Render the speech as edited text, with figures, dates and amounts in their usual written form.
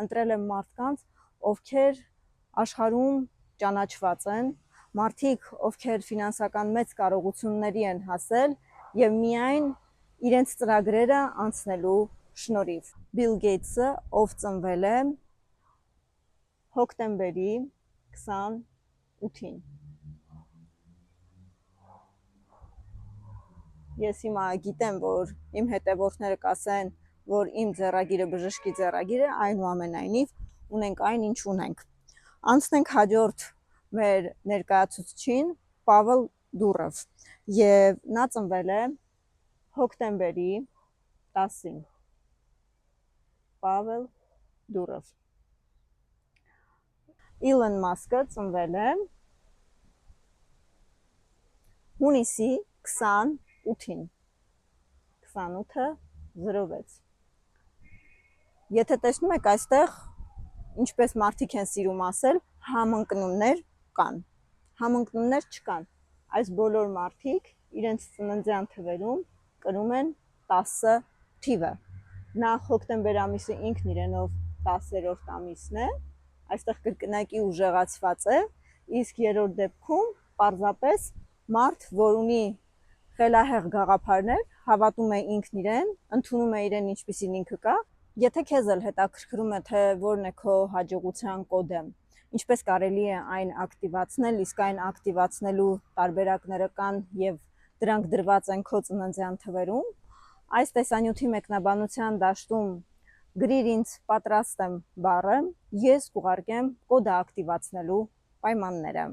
Ընտրել եմ մարդկանց, ովքեր աշխարհում ճանաչված են, մարդիկ, ովքեր ֆինանսական մեծ կարողությունների են հասել եւ միայն իրենց ծրագրերը անցնելու շնորհիվ։ Բիլ Գեյթսը, ով ծնվել է հոկտեմբերի 28-ին։ Ես հիմա գիտեմ, որ իմ հետևորդները կասեն, որ իմ ձեռագիրը բժշկի ձեռագիր է, այնուամենայնիվ ունենք այն, ինչ ունենք։ Անցնենք հաջորդ մեր ներկայացուցչին, Պավել Դուրով, եւ նա ծնվել է հոկտեմբերի 10-ին։ Պավել Դուրով։ Իլոն Մասկը ծնվել է հունիսի 28-ին, 28:06։ Եթե տեսնում եք այստեղ, ինչպես մարդիկ են սիրում ասել, համընկնումներ կան, համընկնումներ չկան, այս բոլոր մարդիկ իրենց ծննդյան թվերում կրում են 10 թիվը, նախ հոկտեմբեր ամիսը ինքն իրենով 10-րդ ամիսն է, այստեղ կրկնակի ուժեղացված է, իսկ երրորդ դեպքում պարզապես մարդ, որ ունի խելահեղ գաղափարներ, հավատում է ինքն իրեն, ընդունում է իրեն ինչպիսին ինքը կա։ Եթե քեզ էլ հետաքրքրում է, թե որն է քո հաջողության կոդը, ինչպես կարելի է այն ակտիվացնել, իսկ այն ակտիվացնելու տարբերակները կան եւ դրանք դրված են քո ծննդյան թվերում, այս տեսանյութի մեկնաբանության դաշտում գրիր ինձ պատրաստ եմ բառը, ես կուղարկեմ կոդը ակտիվացնելու պայմանները։